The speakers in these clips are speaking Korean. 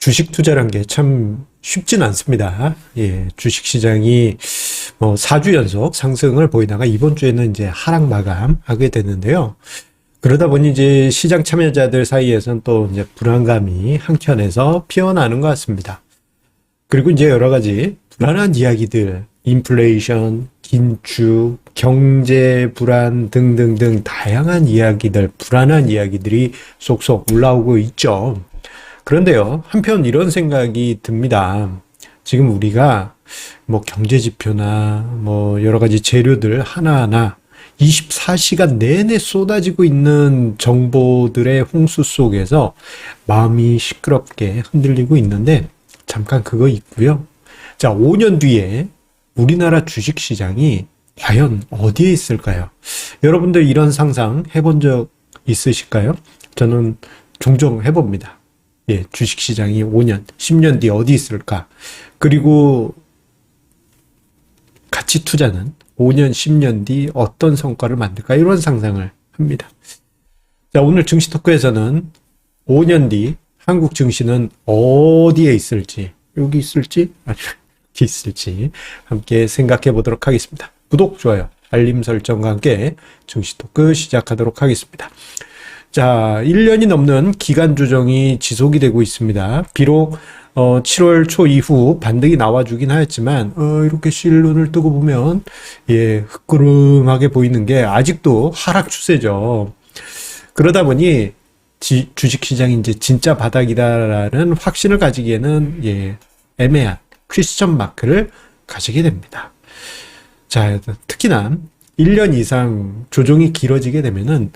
주식 투자란 게 참 쉽진 않습니다. 예, 주식 시장이 4주 연속 상승을 보이다가 이번 주에는 이제 하락 마감하게 됐는데요. 그러다 보니 이제 시장 참여자들 사이에서는 또 이제 불안감이 한켠에서 피어나는 것 같습니다. 그리고 이제 여러 가지 불안한 이야기들, 인플레이션, 긴축, 경제 불안 등등등 다양한 이야기들, 불안한 이야기들이 쏙쏙 올라오고 있죠. 그런데요, 한편 이런 생각이 듭니다. 지금 우리가 경제 지표나 여러 가지 재료들 하나하나 24시간 내내 쏟아지고 있는 정보들의 홍수 속에서 마음이 시끄럽게 흔들리고 있는데 잠깐 그거 있고요. 자, 5년 뒤에 우리나라 주식 시장이 과연 어디에 있을까요? 여러분들 이런 상상 해본 적 있으실까요? 저는 종종 해봅니다. 예, 주식 시장이 5년, 10년 뒤에 어디 있을까? 그리고 가치 투자는 5년, 10년 뒤 어떤 성과를 만들까? 이런 상상을 합니다. 자, 오늘 증시 토크에서는 5년 뒤 한국 증시는 어디에 있을지, 여기 있을지, 아니, 여기 있을지 함께 생각해 보도록 하겠습니다. 구독, 좋아요, 알림 설정과 함께 증시 토크 시작하도록 하겠습니다. 자, 1년이 넘는 기간 조정이 지속이 되고 있습니다. 비록 7월 초 이후 반등이 나와주긴 하였지만 이렇게 실눈을 뜨고 보면 흐끄름하게 보이는 게 아직도 하락 추세죠. 그러다 보니 주식시장이 이제 진짜 바닥이다라는 확신을 가지기에는 애매한 퀘스천 마크를 가지게 됩니다. 자, 특히나 1년 이상 조정이 길어지게 되면은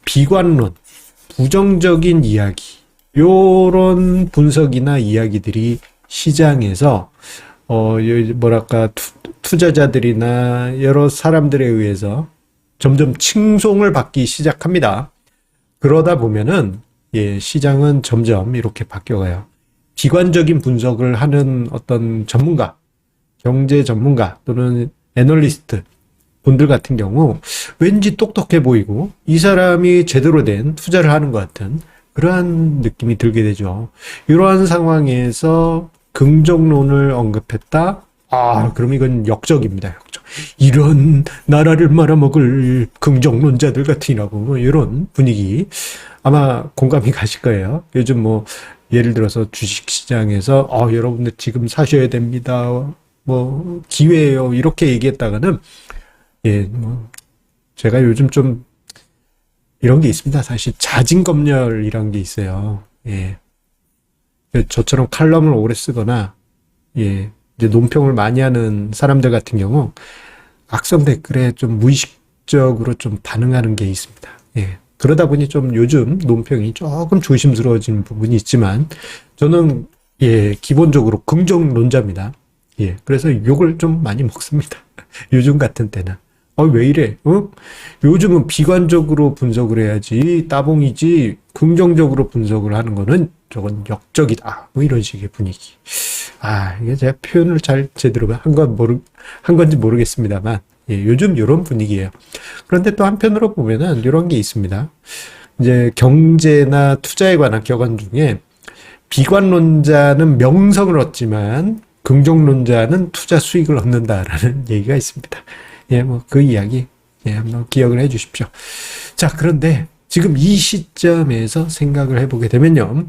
비관론, 부정적인 이야기, 요런 분석이나 이야기들이 시장에서 투자자들이나 여러 사람들에 의해서 점점 칭송을 받기 시작합니다. 그러다 보면은 시장은 점점 이렇게 바뀌어가요. 비관적인 분석을 하는 어떤 전문가, 경제 전문가 또는 애널리스트 분들 같은 경우 왠지 똑똑해 보이고 이 사람이 제대로 된 투자를 하는 것 같은 그러한 느낌이 들게 되죠. 이러한 상황에서 긍정론을 언급했다? 그럼 이건 역적입니다. 역적. 이런 나라를 말아먹을 긍정론자들 같으라고 이런 분위기 아마 공감이 가실 거예요. 요즘 예를 들어서 주식시장에서 여러분들 지금 사셔야 됩니다. 기회예요. 이렇게 얘기했다가는 제가 요즘 좀 이런 게 있습니다. 사실 자진검열이란 게 있어요. 저처럼 칼럼을 오래 쓰거나 이제 논평을 많이 하는 사람들 같은 경우 악성 댓글에 좀 무의식적으로 좀 반응하는 게 있습니다. 그러다 보니 좀 요즘 논평이 조금 조심스러워지는 부분이 있지만 저는 기본적으로 긍정론자입니다. 그래서 욕을 좀 많이 먹습니다. 요즘 같은 때는. 왜 이래? 요즘은 비관적으로 분석을 해야지, 따봉이지, 긍정적으로 분석을 하는 거는 저건 역적이다. 이런 식의 분위기. 이게 제가 표현을 잘 제대로 한 건지 모르겠습니다만, 요즘 이런 분위기예요. 그런데 또 한편으로 보면은 이런 게 있습니다. 이제 경제나 투자에 관한 격언 중에 비관론자는 명성을 얻지만 긍정론자는 투자 수익을 얻는다라는 얘기가 있습니다. 그 이야기, 한번 기억을 해 주십시오. 자, 그런데 지금 이 시점에서 생각을 해보게 되면요.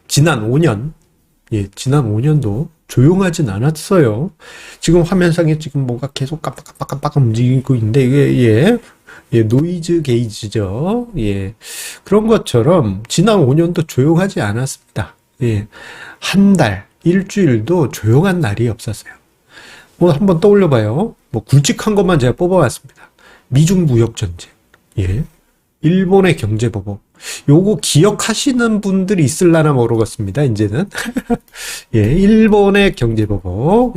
지난 5년도 조용하진 않았어요. 지금 화면상에 지금 뭔가 계속 깜빡깜빡 움직이고 있는데, 이게, 노이즈 게이지죠. 그런 것처럼 지난 5년도 조용하지 않았습니다. 한 달, 일주일도 조용한 날이 없었어요. 한번 떠올려 봐요. 굵직한 것만 제가 뽑아왔습니다. 미중 무역 전쟁, 일본의 경제 보복. 요거 기억하시는 분들이 있을라나 모르겠습니다. 이제는 일본의 경제 보복,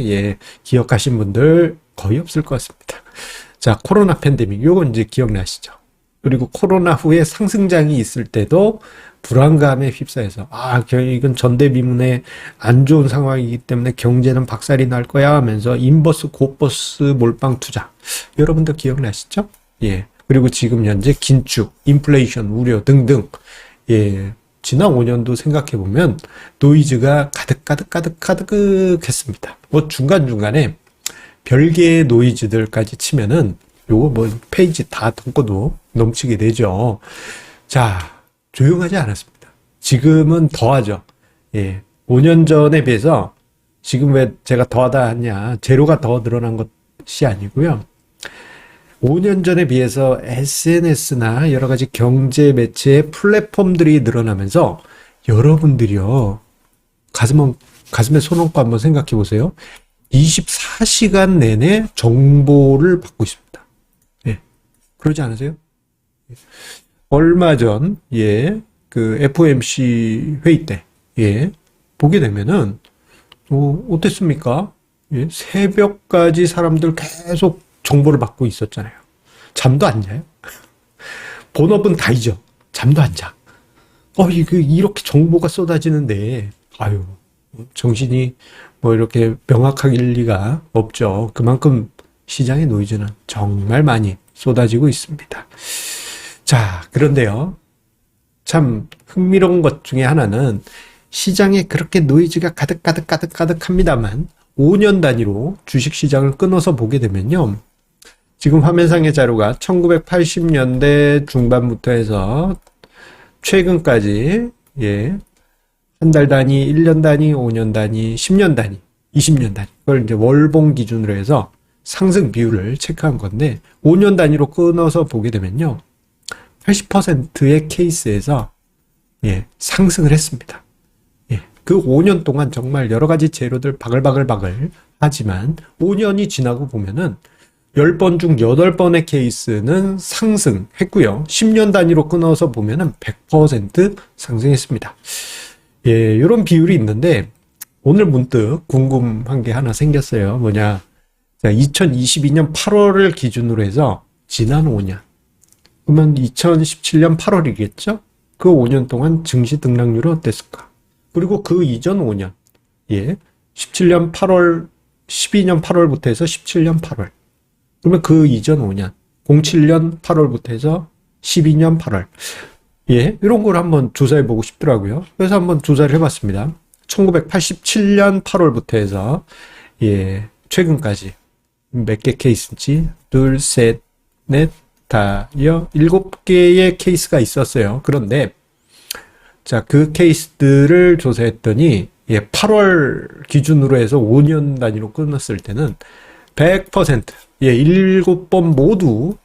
기억하신 분들 거의 없을 것 같습니다. 자, 코로나 팬데믹, 요건 이제 기억나시죠? 그리고 코로나 후에 상승장이 있을 때도 불안감에 휩싸여서 이건 전대미문의 안 좋은 상황이기 때문에 경제는 박살이 날 거야 하면서 인버스 곧버스 몰빵 투자, 여러분들 기억나시죠? 그리고 지금 현재 긴축, 인플레이션 우려 등등 지난 5년도 생각해보면 노이즈가 가득가득가득가득했습니다. 뭐 중간중간에 별개의 노이즈들까지 치면은 요거 뭐 페이지 다 덮고도 넘치게 되죠. 자, 조용하지 않았습니다. 지금은 더하죠. 예. 5년 전에 비해서 지금 왜 제가 더하다 하냐, 제로가 더 늘어난 것이 아니고요. 5년 전에 비해서 SNS나 여러 가지 경제 매체 플랫폼들이 늘어나면서 여러분들이요, 가슴에 손 얹고 한번 생각해 보세요. 24시간 내내 정보를 받고 있습니다. 예. 그러지 않으세요? 얼마 전, 예, 그 FOMC 회의 때, 예, 보게 되면은, 어땠습니까? 예, 새벽까지 사람들 계속 정보를 받고 있었잖아요. 잠도 안 자요? 본업은 다 잊어. 잠도 안 자. 이렇게 정보가 쏟아지는데, 아유, 정신이 뭐 이렇게 명확할 리가 없죠. 그만큼 시장의 노이즈는 정말 많이 쏟아지고 있습니다. 자, 그런데요. 참 흥미로운 것 중에 하나는 시장에 그렇게 노이즈가 가득합니다만 5년 단위로 주식시장을 끊어서 보게 되면요. 지금 화면상의 자료가 1980년대 중반부터 해서 최근까지, 예, 한 달 단위, 1년 단위, 5년 단위, 10년 단위, 20년 단위, 그걸 이제 월봉 기준으로 해서 상승 비율을 체크한 건데, 5년 단위로 끊어서 보게 되면요. 80%의 케이스에서, 예, 상승을 했습니다. 예, 그 5년 동안 정말 여러 가지 재료들 바글바글 하지만 5년이 지나고 보면은 10번 중 8번의 케이스는 상승했고요. 10년 단위로 끊어서 보면은 100% 상승했습니다. 예, 이런 비율이 있는데 오늘 문득 궁금한 게 하나 생겼어요. 뭐냐? 자, 2022년 8월을 기준으로 해서 지난 5년. 그러면 2017년 8월이겠죠? 그 5년 동안 증시 등락률은 어땠을까? 그리고 그 이전 5년. 예. 17년 8월, 12년 8월부터 해서 17년 8월. 그러면 그 이전 5년. 07년 8월부터 해서 12년 8월. 예. 이런 걸 한번 조사해 보고 싶더라고요. 그래서 한번 조사를 해봤습니다. 1987년 8월부터 해서, 예. 최근까지 몇 개 케이스인지, 둘, 셋, 넷, 다, 7개의 케이스가 있었어요. 그런데, 자, 그 케이스들을 조사했더니, 예, 8월 기준으로 해서 5년 단위로 끊었을 때는 100%, 예, 7번 모두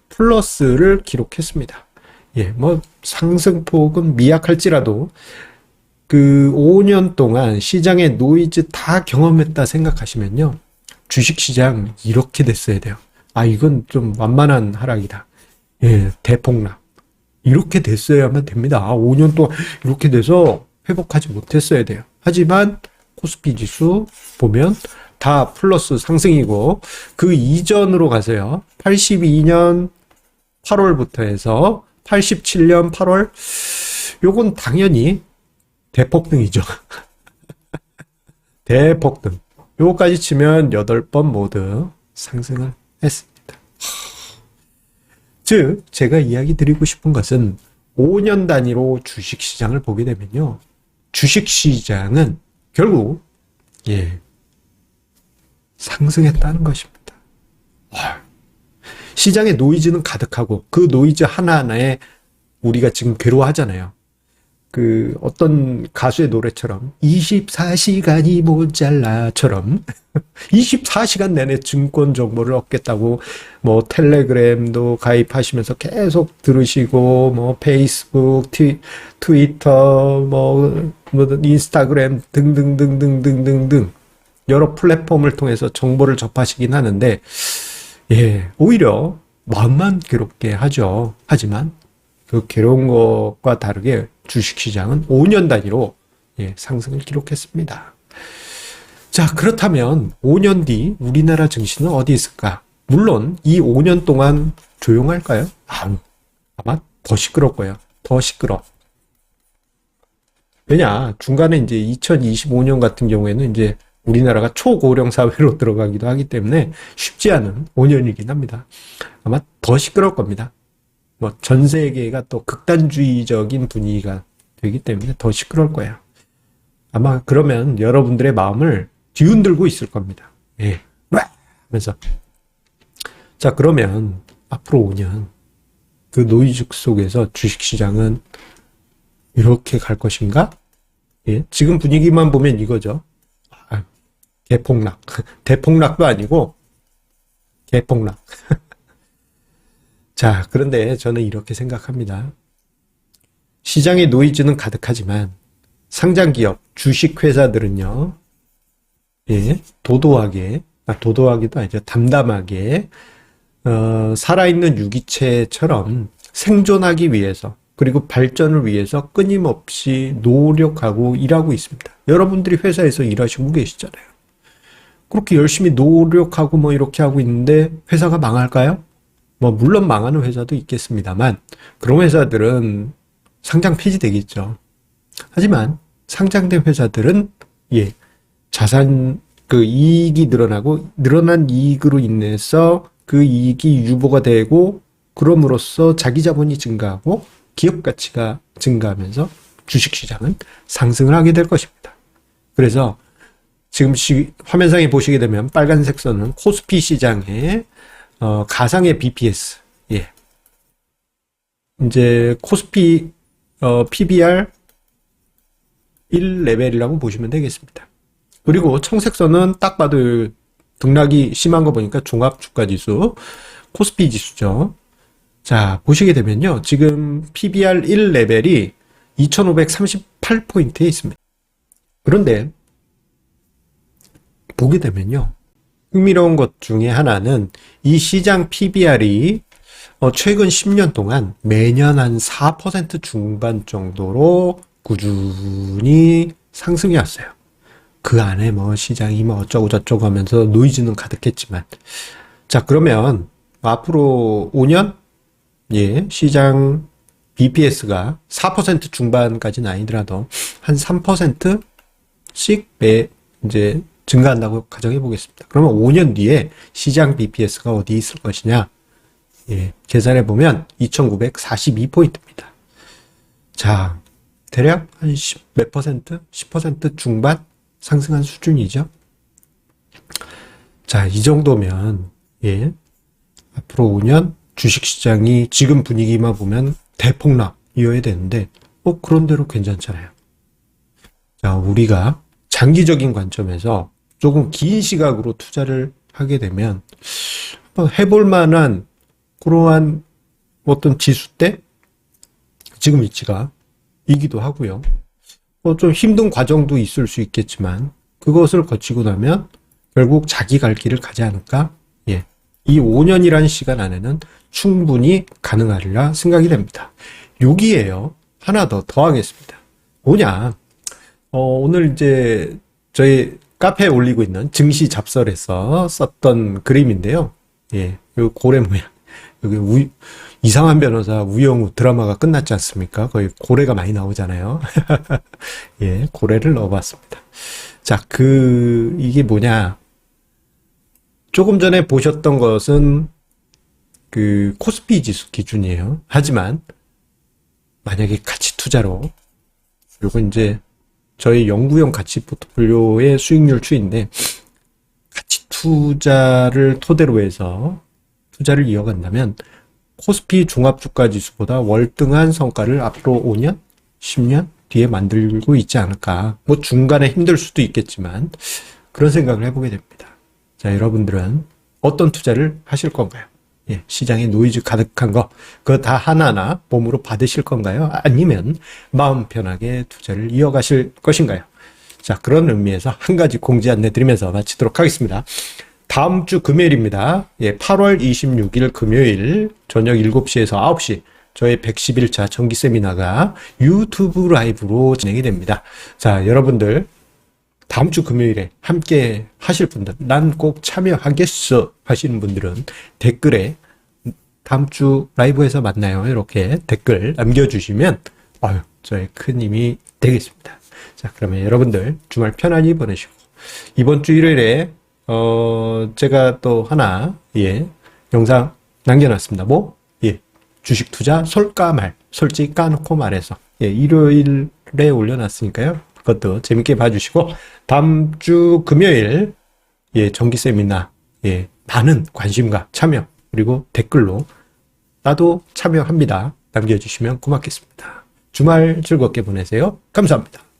플러스를 기록했습니다. 예, 뭐, 상승폭은 미약할지라도 그 5년 동안 시장의 노이즈 다 경험했다 생각하시면요. 주식시장 이렇게 됐어야 돼요. 아, 이건 좀 완만한 하락이다. 예, 대폭락. 이렇게 됐어야만 됩니다. 5년 동안 이렇게 돼서 회복하지 못했어야 돼요. 하지만 코스피 지수 보면 다 플러스 상승이고 그 이전으로 가세요. 82년 8월부터 해서 87년 8월 요건 당연히 대폭등이죠. 대폭등. 요거까지 치면 8번 모두 상승을 했습니다. 즉 제가 이야기 드리고 싶은 것은 5년 단위로 주식시장을 보게 되면요. 주식시장은 결국 예 상승했다는 것입니다. 시장의 노이즈는 가득하고 그 노이즈 하나하나에 우리가 지금 괴로워하잖아요. 그 어떤 가수의 노래처럼 24시간이 모자라처럼 24시간 내내 증권 정보를 얻겠다고 뭐 텔레그램도 가입하시면서 계속 들으시고 뭐 페이스북, 트위터, 뭐 인스타그램 등등등등등등등 여러 플랫폼을 통해서 정보를 접하시긴 하는데 예, 오히려 마음만 괴롭게 하죠. 하지만 그 괴로운 것과 다르게 주식시장은 5년 단위로 예, 상승을 기록했습니다. 자, 그렇다면 5년 뒤 우리나라 증시는 어디 있을까? 물론 이 5년 동안 조용할까요? 아마 더 시끄러울 거예요. 더 시끄러. 왜냐? 중간에 이제 2025년 같은 경우에는 이제 우리나라가 초고령 사회로 들어가기도 하기 때문에 쉽지 않은 5년이긴 합니다. 아마 더 시끄러울 겁니다. 뭐 전 세계가 또 극단주의적인 분위기가 되기 때문에 더 시끄러울 거예요. 아마 그러면 여러분들의 마음을 뒤흔들고 있을 겁니다. 예. 하면서. 자, 그러면 앞으로 5년 그 노이즈 속에서 주식시장은 이렇게 갈 것인가? 예. 지금 분위기만 보면 이거죠. 개폭락. 대폭락도 아니고 개폭락. 자, 그런데 저는 이렇게 생각합니다. 시장의 노이즈는 가득하지만 상장기업, 주식회사들은요, 예, 도도하기도 아니죠. 담담하게, 살아있는 유기체처럼 생존하기 위해서, 그리고 발전을 위해서 끊임없이 노력하고 일하고 있습니다. 여러분들이 회사에서 일하시고 계시잖아요. 그렇게 열심히 노력하고 뭐 이렇게 하고 있는데 회사가 망할까요? 뭐, 물론 망하는 회사도 있겠습니다만, 그런 회사들은 상장 폐지되겠죠. 하지만 상장된 회사들은 예, 자산 그 이익이 늘어난 이익으로 인해서 그 이익이 유보가 되고 그럼으로써 자기 자본이 증가하고 기업 가치가 증가하면서 주식 시장은 상승을 하게 될 것입니다. 그래서 지금 화면상에 보시게 되면 빨간색 선은 코스피 시장의 가상의 BPS. 예. 이제 코스피 PBR 1레벨이라고 보시면 되겠습니다. 그리고 청색선은 딱 봐도 등락이 심한 거 보니까 종합주가지수, 코스피 지수죠. 자, 보시게 되면요. 지금 PBR 1레벨이 2538포인트에 있습니다. 그런데 보게 되면요. 흥미로운 것 중에 하나는 이 시장 PBR이 최근 10년 동안 매년 한 4% 중반 정도로 꾸준히 상승해 왔어요. 그 안에 뭐 시장이 뭐 어쩌고 저쩌고 하면서 노이즈는 가득했지만. 자, 그러면 앞으로 5년? 예, 시장 BPS가 4% 중반까지는 아니더라도 한 3%씩 이제 증가한다고 가정해 보겠습니다. 그러면 5년 뒤에 시장 BPS가 어디 있을 것이냐? 예, 계산해 보면 2942포인트입니다. 자, 대략 한 10몇 퍼센트? 10% 중반 상승한 수준이죠. 자, 이 정도면 예, 앞으로 5년 주식시장이 지금 분위기만 보면 대폭락이어야 되는데 그런 대로 괜찮잖아요. 자, 우리가 장기적인 관점에서 조금 긴 시각으로 투자를 하게 되면 한번 해볼 만한 그러한 어떤 지수대 지금 위치가 이기도 하고요. 좀 힘든 과정도 있을 수 있겠지만 그것을 거치고 나면 결국 자기 갈 길을 가지 않을까? 예, 이 5년이라는 시간 안에는 충분히 가능하리라 생각이 됩니다. 여기에요. 하나 더 더하겠습니다. 뭐냐? 오늘 이제 저희 카페에 올리고 있는 증시 잡설에서 썼던 그림인데요. 예, 요 고래 모양. 여기 이상한 변호사 우영우 드라마가 끝났지 않습니까? 거의 고래가 많이 나오잖아요. 예, 고래를 넣어봤습니다. 자, 이게 뭐냐. 조금 전에 보셨던 것은 그 코스피 지수 기준이에요. 하지만 만약에 가치 투자로 요건 이제 저희 연구용 가치 포트폴리오의 수익률 추이인데 가치 투자를 토대로 해서 투자를 이어간다면 코스피 종합주가지수보다 월등한 성과를 앞으로 5년, 10년 뒤에 만들고 있지 않을까. 뭐 중간에 힘들 수도 있겠지만 그런 생각을 해보게 됩니다. 자, 여러분들은 어떤 투자를 하실 건가요? 예, 시장에 노이즈 가득한 거 그거 다 하나하나 몸으로 받으실 건가요? 아니면 마음 편하게 투자를 이어가실 것인가요? 자, 그런 의미에서 한 가지 공지 안내 드리면서 마치도록 하겠습니다. 다음 주 금요일입니다. 예, 8월 26일 금요일 저녁 7시에서 9시 저의 111차 정기 세미나가 유튜브 라이브로 진행이 됩니다. 자, 여러분들 다음 주 금요일에 함께 하실 분들, 난 꼭 참여하겠어 하시는 분들은 댓글에 다음 주 라이브에서 만나요 이렇게 댓글 남겨주시면 저의 큰 힘이 되겠습니다. 자, 그러면 여러분들 주말 편안히 보내시고 이번 주 일요일에 제가 또 하나, 예, 영상 남겨놨습니다. 주식 투자 솔까 말, 솔직히 까놓고 말해서, 예, 일요일에 올려놨으니까요. 그것도 재밌게 봐주시고, 다음 주 금요일, 예, 정기 세미나, 예, 많은 관심과 참여, 그리고 댓글로 나도 참여합니다. 남겨주시면 고맙겠습니다. 주말 즐겁게 보내세요. 감사합니다.